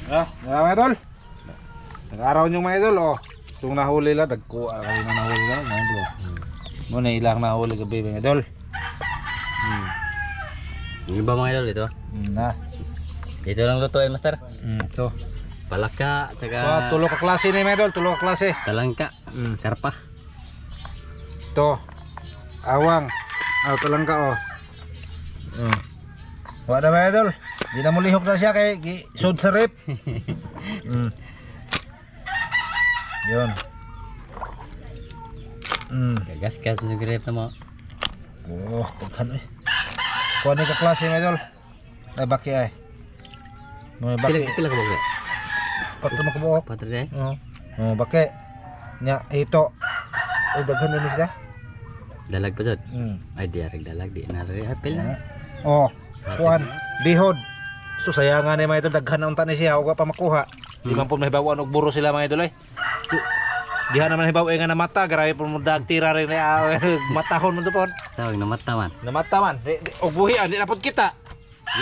Mga idol. Nag-araw nyo mga idol, oh. Itong nahuli lang, nagkuha kayo na nahuli lang, mga idol. Muna ilang nahuli gabi mga idol. Yung iba mga idol ito. Na. Ito lang lutuin master. Ito. Palaka, tsaka So, tulo ka klase ni mga idol, tulo ka klase. talangka, karpa. Ito. Awang. Talangka, oh. Wala na mga idol. Di na mo lihok na siya kay sud sa rip. Yun. Gagas-gas sa grip na mo. Oh, taghan eh. Kuha ni ka klase mga idol. Ay baki ay. May baki. Pila ka ba? Patro mo kabuok. Patro deh. Oh, baki. Nya ito. Ay daghan na ni sila. Dalag pa jud. Ay di arek dalag di na rin apel na. Oh, kuan bihod. So sayangan ni mga idol daghan na unta ni siya ug pa makuha. Di man po mahibawan og buro sila mga idol ay. Diha naman hibaw nga na mata, grabe po mo dag tira rin matahon mo to. Tawag na mata man. Namata man. Og buhian di na pod kita.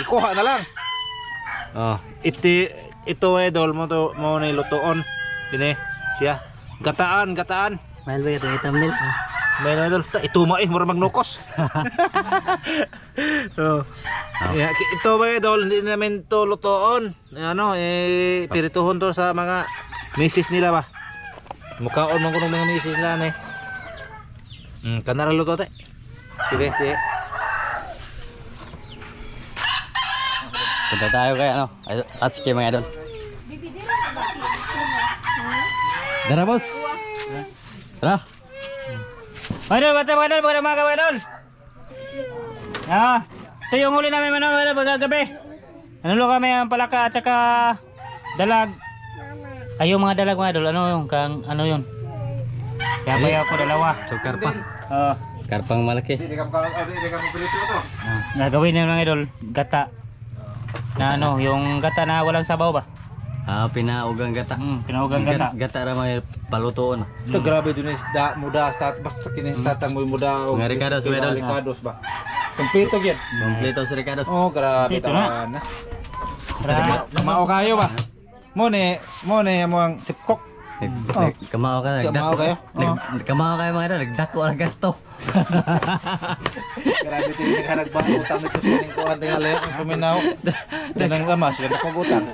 Ikuha na lang. Oh, ito idol mo to mo ni lutoon. Kini siya. Gataan. Smile ba ito thumbnail? May idol, ito mura magnukos. Oh. Yeah, ito ba idol, hindi namin to lutoon. Ano, pirituhon to sa mga misis nila ba. Mukhaon man ko ng mga misis nila ni. Kanara luto te. Sige. Punta tayo kay ano, touch kay mga idol. Dara boss. Tara. Idol, what's up idol? Magandang umaga idol. Ito yung huli namin manon idol pagkagabi. Nanulo kami ang palaka at saka dalag. Ay yung mga dalag mga idol, ano yung kang ano yun? Kaya bayaw ko dalawa. So karpa. Karpang malaki. Hindi ka pirito to. Gagawin na mga idol, gata. Na ano, yung gata na walang sabaw ba? Pinaugang gata. Pinaugang gata. Gata ra may palutoon. Ito grabe dun is muda start basta kini statang mo muda Mga Ricardos, idol. Ricardos ba. Kompleto gyud. Kompleto si Ricardo. Oh, grabe Ito taman. Kamao kayo ba? Mo ni mo ang sipkok. Kamao ka. Kamao kayo? Kamao kayo mga idol, nagdako ang gasto. Grabe din naghanag-ba utang nito sa ning kuan tingali ang puminaw. Janang lamas yan ko utang.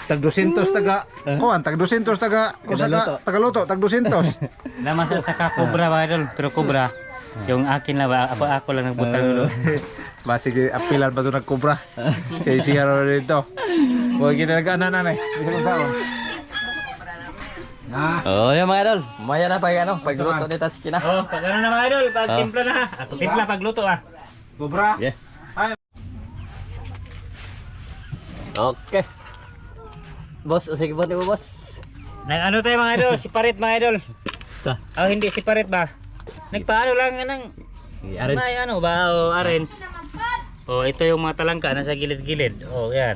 Tag 200 taga kuan tag 200 taga usa tagaluto tag 200. Lamas sa saka kubra mga idol, pero kubra. Yung akin lang ba, ako lang nagbutang dulu. Basig apilan pa sa nagkubra. Kay siya ro dito. Huwag ginaganan na Bisa kung saan. Oh, yan mga idol. Maya na pag ano, pagluto ni Tatsuki na. Oh, pag ano na mga idol, pag timpla na ha. Ako timpla pagluto ah. Kubra. Yeah. Okay. Boss, sige po mo boss. Nang ano tayo mga idol, si Parit mga idol. Oh, hindi si Parit ba? Nagpaano lang ng may ano ba, orange. Oh, ito yung mga talangka nasa gilid-gilid. Oh, yan.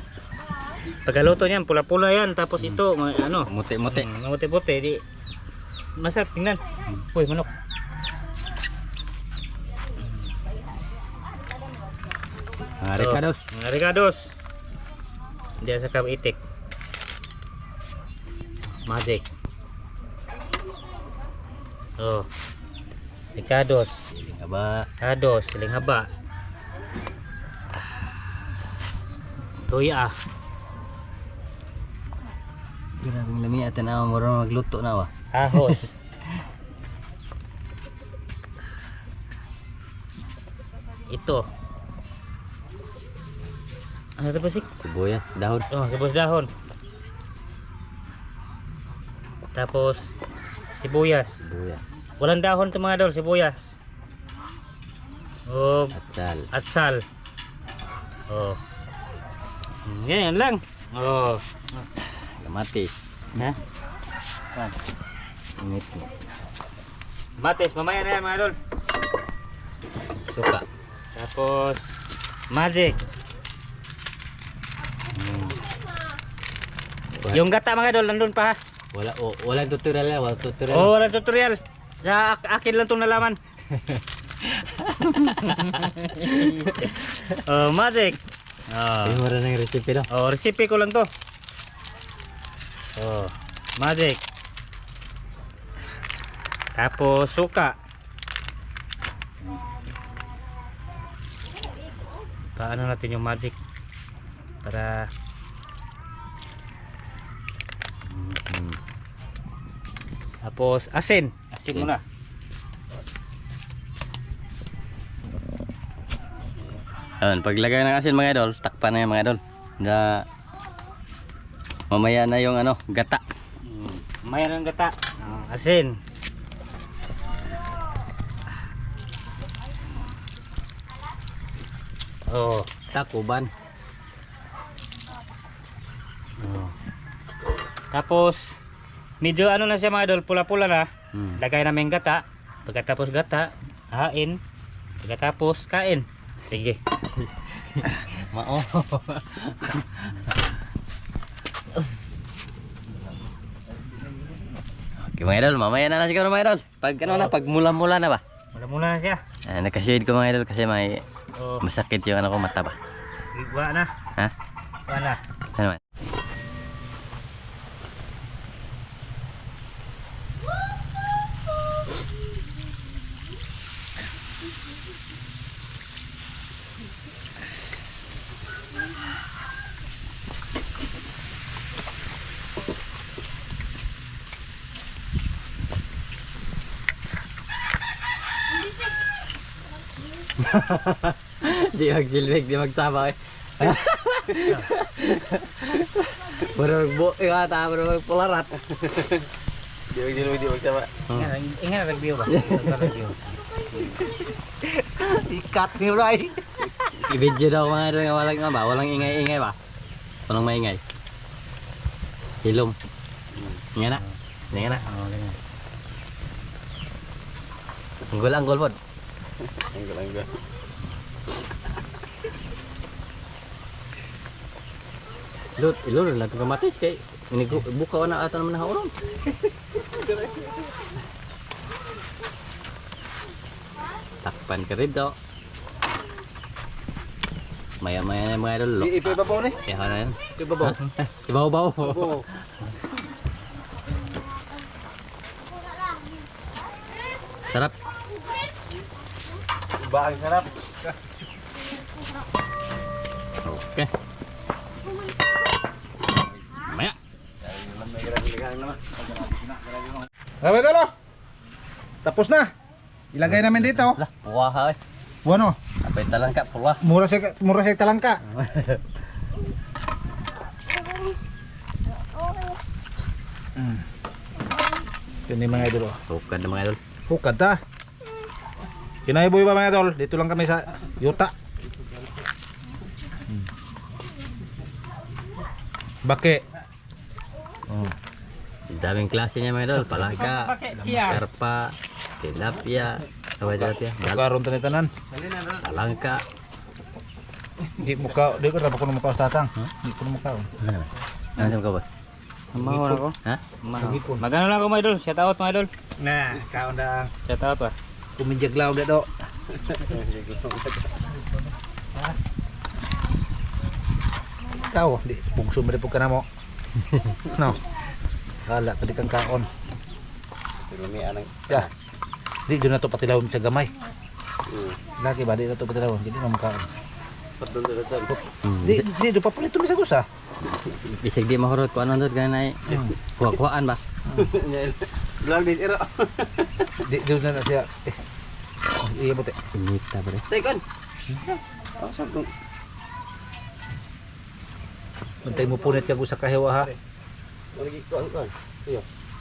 Pagkaluto niyan, pula-pula yan. Tapos ito, ano, Muti-muti. Muti-muti. Di masarap tingnan. Uy, manok. Ricardos. Ricardos. Diyan sa Cavite. Magic. Oh. Ricardos. Siling haba. Ricardos, siling haba. Tuya. Grabe lami atin na marunong magluto na wa. Ahos. Ito. Ano ito ba sik? Sibuyas, dahon. Oh, sibuyas dahon. Tapos sibuyas. Sibuyas. Walang dahon ito mga idol, sibuyas. Oh, Atsal. atsal. Oh. Ganyan lang. Oh. Kamatis. Ha? Init mo. Matis, mamaya na yan mga idol. Suka. Tapos magic. Yung gata mga idol, nandun pa ha. Walang tutorial yan, walang tutorial. Oh, walang tutorial. Sa akin lang itong nalaman. Oh, magic. Oh. Yung mura ng recipe daw. Oh, recipe ko lang to. Oh, magic. Tapos suka. Paano natin yung magic para tapos asin muna. Ayun, paglagay ng asin mga idol, takpan na yan mga idol. Na mamaya na yung ano, gata. Mayroon ng gata. Asin. Oh, Takuban. oh. Tapos medyo ano na siya mga idol, pula-pula na. Lagay namin gata. Pagkatapos gata, hain. Pagkatapos kain. Sige. Mao. Okay mga idol, mamaya na siguro mga idol. Pag ano na, pag mula-mula na ba? Mula-mula na siya. Naka-shade ko mga idol kasi may Oh, masakit yung ano ko mata ba. wa na. Ha? Wa na. Ano man? Di magsilbig, di magsama eh. Puro magbuo ka, puro magpularat. Di magsilbig, di magsama. Ingat review ba? Review. Ikat ni bro ay. I-video daw mga idol nga walang nga ba? Walang ingay-ingay ba? Walang maingay. Hilom. Nga na. Nga na. Oh, ganyan. Anggol-anggol pod. Lut, ilur lah tukang matis kay ini buka na ata naman hauron. Takpan ka rin daw. Maya-maya na mga idol. Ipababaw ni. Ya ano yan? Ipababaw. Ibaw-baw. Sarap. Baang sarap. Oke. Maya. Grabe talo. Tapos na. Ilagay namin dito. Lah, buah eh. Bueno, Apa yung talangka pula? mura sa talangka. Kini mga idol. Bukan na mga idol. Hukad ta. Kinaiboy ba mga idol? Dito lang kami sa yuta. Bake. Oh. Daming klase niya mga idol. Palangka, Pakai siya. karpa, tilapia, apa tilapia? Karon tani tanan. Palangka. Di muka, di ko ra ko muka sa tatang. Di ko muka. Ano sa mga boss? Mahal ako. Ha? Hipon. Magano lang ako mga idol. Shout out mga idol. Nah, Kaon da shout out ba? kuminjaglaw da do. Kau di pugso mo pug kana mo. No. Sala kadi kang kaon. Ya. Di do na to patilawon sa gamay. Lagi ba di na to patilawon, di man kaon. Di do pa pulito mi sa gusa. Bisig di mahurot ko ano doon ganay. Kuha-kuhaan ba? Vlog dis ero. Di do na siya. Iya bote. Pinita ba rin? Tekon. Pasok dong. Bantay mo punit ka sa kahewa ha.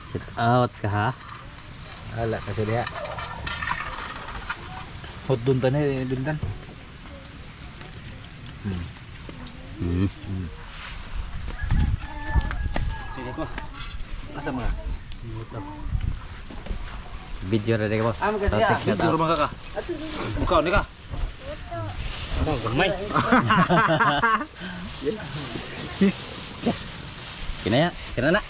Sit out ka ha? Ala kasi dia. Hot dun tani bintan. Ini ko. Asa mga? Video ready ka boss? Tasik na Siguro tao. mga ka. Mukaw ni ka. Ano, gamay. Kinaya, kinana.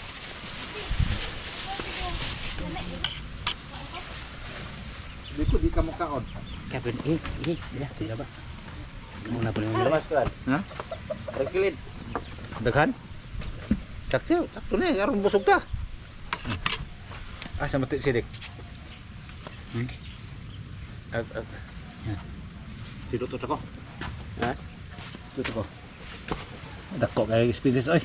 Dito di ka mukaon. Kapit, ini, ya, sudah ba? Muna po naman. Mas kan? Ha? Tagkilid. Daghan. Sakto na aron busog ta. Sa mati sidik. Sidot ako. Ha? Sidot ako. Dako kay species oy.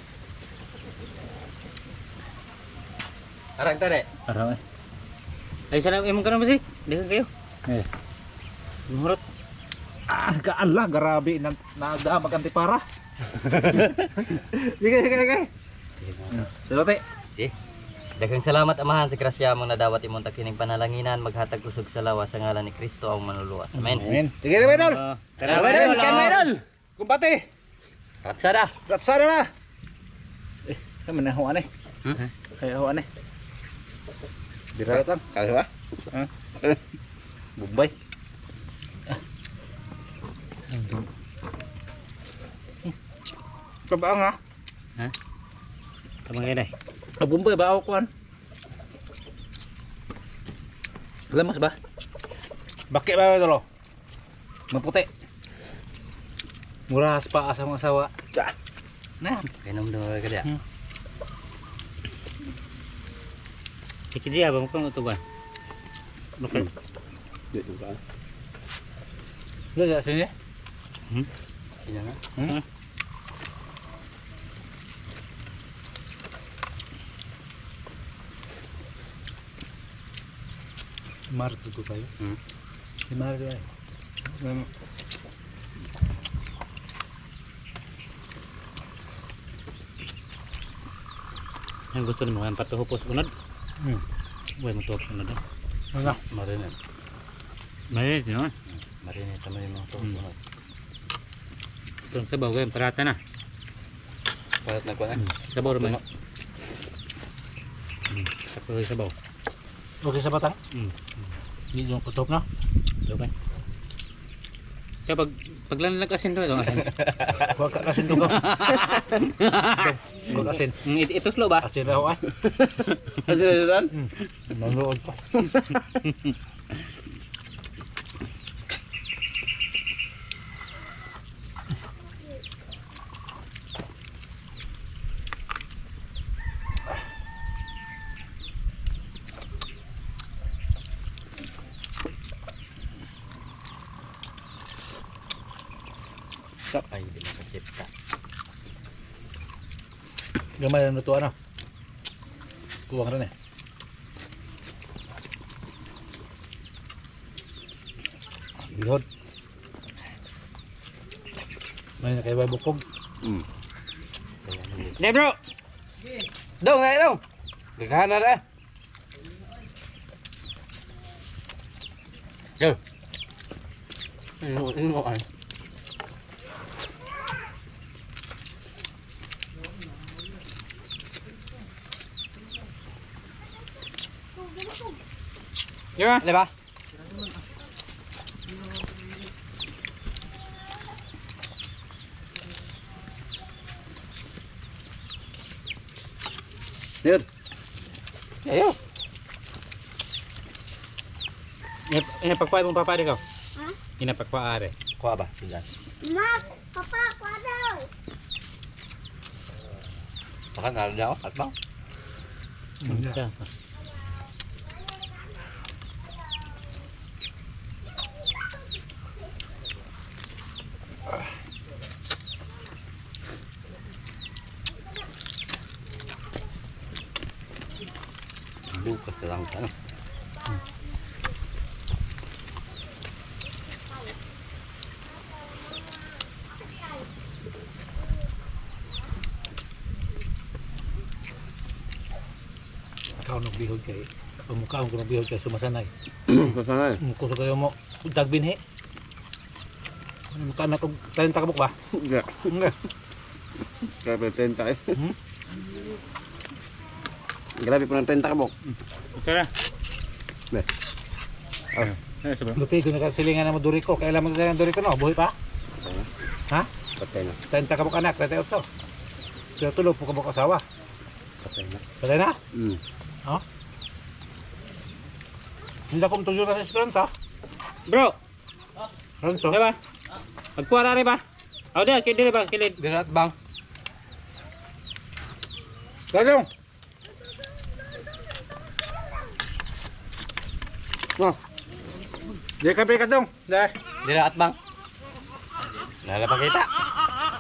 Arang tadi. Arang eh. Ay sana imong kanon ba si? Dagan kayo. Murot. Kaala grabe nagda magantipara. Sige. Dalote. Si. Daghang salamat amahan sa grasya mong nadawat imong takining panalanginan maghatag kusog sa lawas sa ngalan ni Kristo ang manluluwas. Amen. Amen. Sige na idol. Tara idol. Kumpate. Ratsada. Ratsada na. Kami na huwan eh. Kaya huwan eh. Dira tang. Kali ba? Bombay. Kabaang ha? Tama kayo dai. Bombay ba ako kuan? Lemas ba? Bakit ba ito lo? Maputi. Murahas pa asang asawa. Nah. Kainom daw ka dia. Sikit dia ba mukhang utugan. Bakit? Dito ka. Lihat sini. Sino na? Maret itu kayo. Si Maret ya. Ang gusto nimo ang patuhupos unod. Buhay mo tuhop unod. Ano? Marinate. May no. Marinate tama yung mga tuhop. Ito sa bago yung parata na. Palat na kuan. Sabaw naman. Sakto sa sabaw. Okay sa batang? Hindi yung kutop na. Okay. Kaya paglan asin to ito asin. Huwag ka asin doon ka. Huwag asin. Ito slow ba? Asin na ako ay. Asin na doon? Nanood pa. Ay, hindi na kasita. Gamay na lutuan na. Kuwang rin eh. Bihod. May na kayo bukog. Ne bro. Dong, ay dong. Daghan na ra. Go. Ano ay? Diba? Diba? Yun. Ayaw. Inapagpaay mong papari ko? Ha? Inapagpaari. Kuha ba? Sila. Ma, papa, kuha daw. Baka nalo niya ako. At ba? Yeah. Bukas na lang ka. Ikaw nagbihod kay. Pamukha ko nagbihod kay sumasanay. Kasanay? Kung kayo mo dagbinhi. Mukha na kong 30 kabuk ba? Enggak. Enggak. Kaya tenta eh. Grabe po ng tenta kabok. Okay na. Ne. Lupi ko nakasilingan na mo Dorico. Kailan magdala ng Dorico no? Buhay pa? Ha? Patay na. 30 kabuk anak, 38. Kaya tulog po kabuk asawa. Patay na. Patay na? Hmm. Ha? Hindi ako matuloy sa Esperanza. Bro, Ranso? diba? Magkuha na rin ba? Oh, dia kidil bang, kilid. Dirat bang. Kadong. Oh. Di kape kadong. Dah. Dirat bang. Nala pa kita.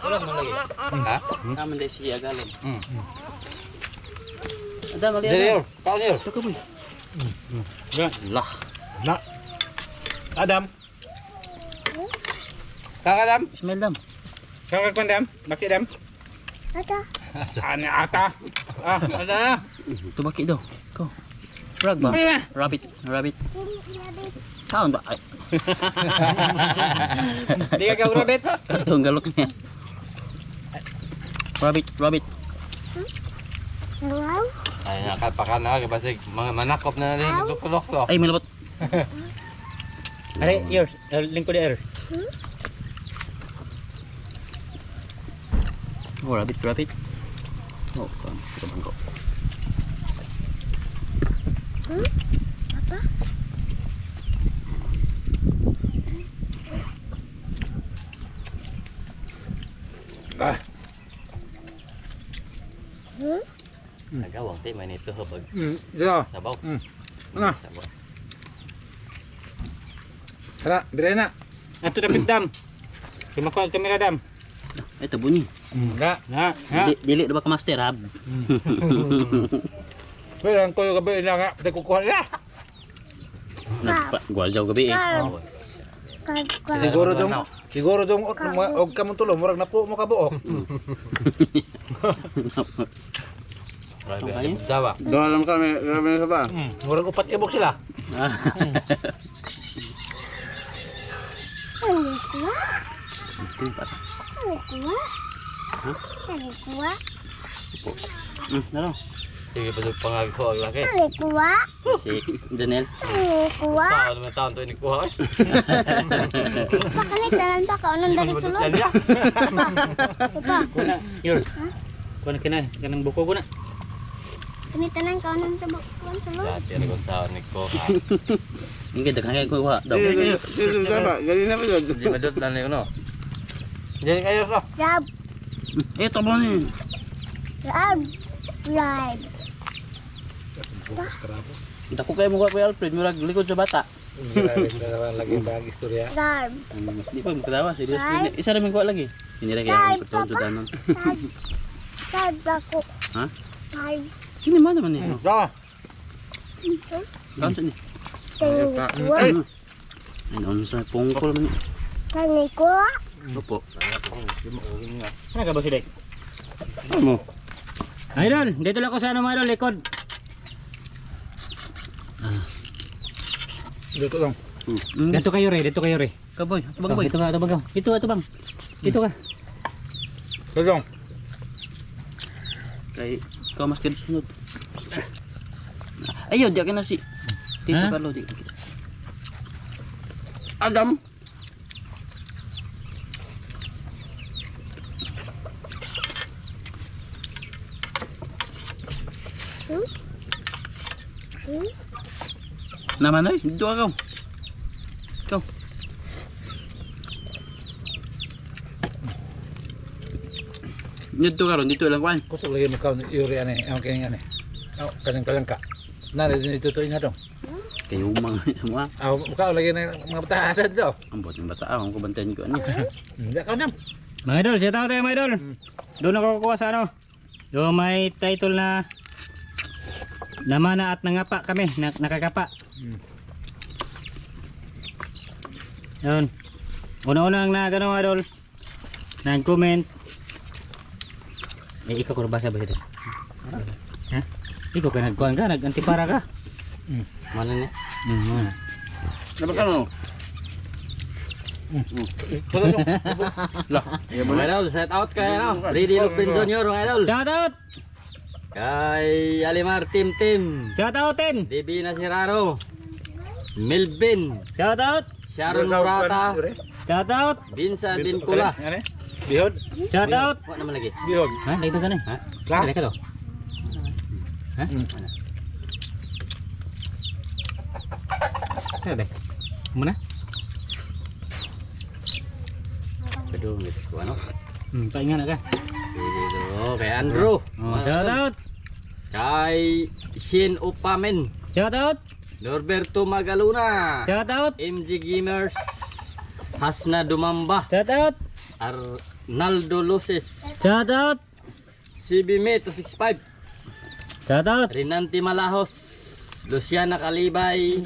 Wala mo lagi. Ha? Naman dai si agalon. Ada mali. Deo, paano yun? Suka boy. Lah. Na. Adam. Kang Adam. Smell dam. Kang Dam, bakit Dam? Ada. Ano ata? Ah, ada. Ito baki daw. Ko. Frog ba? Rabbit. Rabbit. Kaon ba? Ay. Di ka kau rabbit. Ito ang galok niya. Rabbit. Rabbit. Wow. Ay, nakapaka na ka basig mga manakop na rin magdukulok so. Ay, may labot. Are, yours. Lingko di er. Oh, rabbit. Rabbit. Oh, kan. Ito bang ko. Apa? Ah. Nagawang tay man ito habag Deo. sabaw. Ano? Sabaw. Sana, dire na. Ato dapat Dam. Kumakuha kamera Dam. Ito bunyi. Enggak. Na, na. Dili ba ka master ha? Pero ang koyo gabi na nga, pati kukuha nila. Nagpa-gwal jaw gabi eh. Siguro dong og kamong tulo murag na po mo kabuok. Grabe Okay. ay dawa. Doon kami, grabe na ba? Murag upat ibok sila. Ano kuha? Ito yung pata. Ano kuha? Ano kuha? Ano? Sige pa dug pangagko ang laki. Ano kuha? Si Janel. Ano kuha? Pa naman taon to ni kuha. Pakalitan pa ka anong dari sulod. Papa, Kuna, yours. Kuna kina, kanang buko kuna. kanitan ka anong sulod. Dati rin kung saan ni kuha. Hindi daghang kay ko daw. Gali na ba yun? Hindi madot na niyo no. Diyan kayo so. Rab, Ito ba ni? rab, rab. Dako kay mo ko Alfred murag likod sa bata. Lagi bag istorya. Rab, Di pa mo katawa, serious. Isa ra man ko lagi. Hindi ra kaya ang patawad sa danon. rab, rab ako. Ha? Rab, Kini man naman ni. Sa. Kaon sa ni. kuha. Ano sa pungkol man ni. Kani kuha. Opo. Ano ka ba si Dek? Ano mo? Idol, dito lang ako sa ano mga idol, likod. Dito lang. Dito kayo re, dito kayo re. Kaboy, ito bang boy. Dito ka, ito bang. Ito bang. Dito ka. Dito. Kay ikaw mas sunod. Ayo, di ka na si Tito Ha? Carlo di. Adam. Naman ay, dito ka. Ikaw. Dito ka ron, dito lang kwan. Kusog lagi mo kaon yuri ane, ang kining ane. Oh, kanang kalangka. Na dito to ina dong. Kayo mga semua. Ah, muka lagi na mga bata do. Ang buat ng bata, ang kubantayan ko ani. Hindi ka nam. Mga idol, siya tayo mga idol. Doon ako kukuha sa ano. Yung may title na namana at nangapa kami, nakakapa. Yun. Una-una ang nagano mga idol. Nag-comment. Eh, ikaw ko basa ba ito? Ha? Ikaw ka nagkuhan ka, nag-antipara ka. Mana ni? Dapat ka no? Mga idol, set out kayo no. Ready Lupin Junior mga idol. Shout out! Kay Alimar Tim. Shout out din! Bibi Nasiraro. Melvin. Shout out! Sharon Morata. Shout out! Binsa Bincula. Ane? Bihod? Shout out! Wa naman lagi. Bihod. Ha? Dito ka na. Ha? Lah. Dito ka to. Ha? Ano ba? Muna? Kedua gitu ano. Paingan na ka. Dito kay Andrew. Shout out. Kay Shin Upamen. Shout out. Norberto Magaluna. Shout out. MG Gamers. Hasna Dumamba. Shout out. Arnaldo Luces. Shout out. CB May 265. Shout out. Rinanti Malahos. Luciana Kalibay.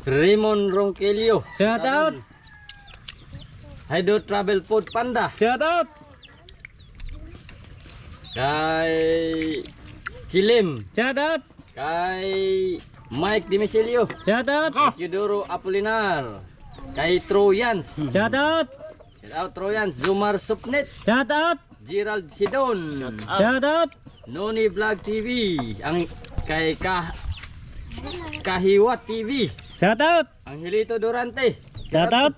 Raymond Ronquillo. Shout out. Haido Travel Food Panda. Shout out. Kay Chilim. Shout out. Kay Mike Dimisilio. Shout out. Yudoro Apolinar. Kay Trojans. Shout out. Shout out Trojans. Zumar Supnet. Shout out. Gerald Sidon. Shout out. Noni Vlog TV. Ang kay Kahiwat TV. Shout out. Angelito Durante. Shout out.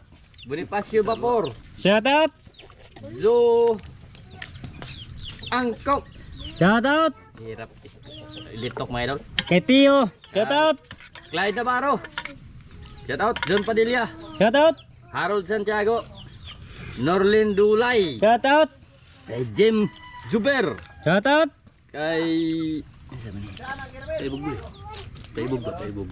Bonifacio Vapor. Shout out. Zo Angkok. Shout out. Hirap ilitok mga idol. Kay Tio. Shout out. Clyde Navarro. Shout out John Padilla. Shout out. Harold Santiago. Norlin Dulay. Shout out. Kay Jim Zuber. Shout out. Kay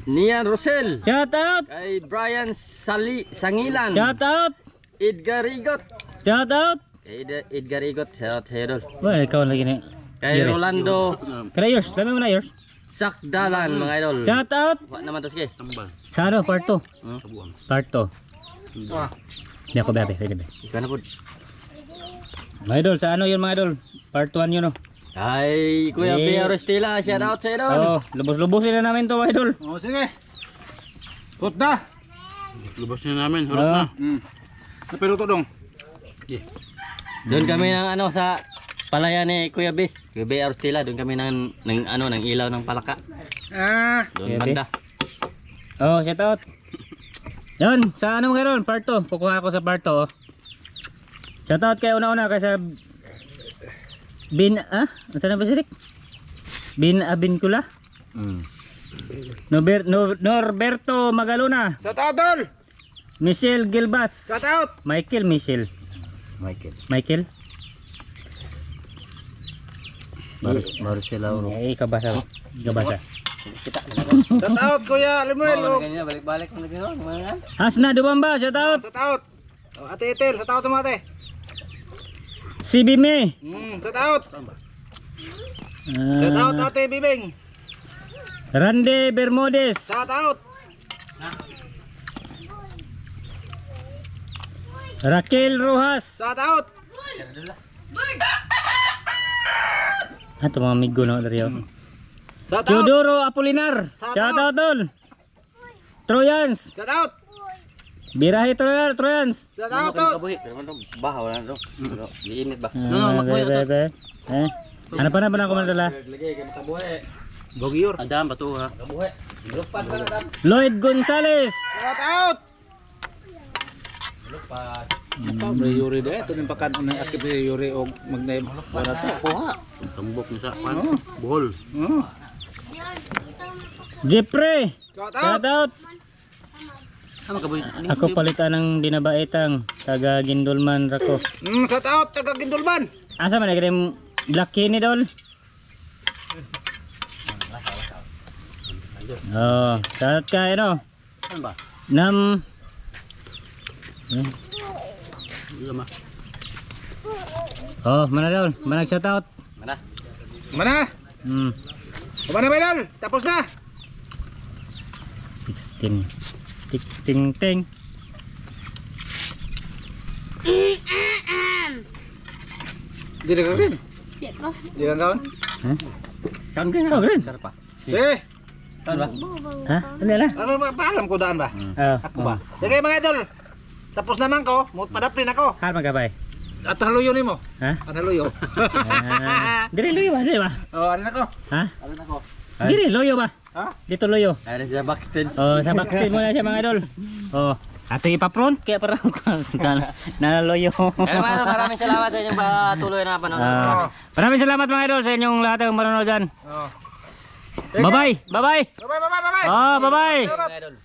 Nian Rosel. Shout out. Kay Brian Sangilan. Shout out. Edgar Rigot. Shout out. Kay Edgar Rigot. Shout out Herol. Wala ikaw lagi ni. Kay Rolando Kaya yours. Lami mo na yours. Sakdalan mga idol. Shout out. Wa naman to sige. Sa ano? Part 2. Hmm? Part 2. Hindi ako bebe. Pwede be. Ikaw na po. Mga idol, sa ano yun mga idol? Part 1 yun oh. Kay Kuya Eh. Bea Restila. Shout out sa idol. Oh, lubos-lubosin na namin to mga idol. Oh, sige. Put na. Lubos na namin, harap na. Napiluto dong. Doon kami ng ano sa palaya ni Kuya B. Kuya Bea Restila. Doon kami ng ilaw ng palaka. Ah. Doon Kuya B. banda. Oh, shout out. Yun, sa ano mga idol? Part 2. Kukuha ako sa part 2 oh. Shout out kay una-una kay sa Saan na ba sirik? Abincula. Norberto Magaluna. Shout out dol. Michelle Gilbas. Shout out. Michael. Marcel Lauro. Eh, kabasa. Shout out Kuya Limuel. Balik-balik na gano'n. Hasna Dumamba, shout out. Shout out. Oh, Ate Etel, shout out mo ate. CB May. Shout out. Shout out Ate Bibing. Rande Bermudez. Shout out. Raquel Rojas. Shout out. Ato mga amigo no dari yo. Shout out. Teodoro Apolinar. Shout Shout out. out tol. Troyans. Shout out. Birahe Troyans. Shout out out. Baha wala na to. Liinit ba? Bebe. Ano pa na ba na ako madala? Lagi kay makabuhi. Bogiyor. Adam bato ha. Makabuhi. Lupan ba na Adam? Lloyd Gonzales. Shout out. Lupan. Yuri de ito ning pakan unay akip Yuri og magnay para to kuha. Tambok na sa pan. Buhol. Jeffrey. Shout Shout out. out. Ako palitan ng binabaitang taga Gindulman rako. Shout out taga Gindulman. Asa man nagre Black Kenny dol? Oh, shout ka ano? Ano ba? Nam Oh, mana daw? Manag shout out. Mana? Mana? Kumana ba dol? Tapos na. 16. Ting ting. Dili ka rin. Di ko. Di ka kaon. Kan kan. Oh, green. Sarap pa. Sige. Kan ba? Ha? Ano na? Ano ba paalam ko daan ba? Oh, Ako ba? Sige mga idol. Tapos naman ko, padaprin ako. Har magabay. At haluyo nimo. Ha? At haluyo. Dire loyo ba? Dire ba? Oh, ano na ko? Ha? Ano na ko? Dire loyo ba? Ha? Dito loyo. Ayun sa backstage. Oh, sa backstage muna siya mga idol. Oh, ato ipa-front kaya para naloyo. Pero maraming salamat sa inyong patuloy na panonood. Maraming salamat mga idol sa inyong lahat ng manonood dyan. Oh. Bye-bye. Bye-bye. Bye bye bye bye bye. Oh, bye-bye. Salamat. Idol.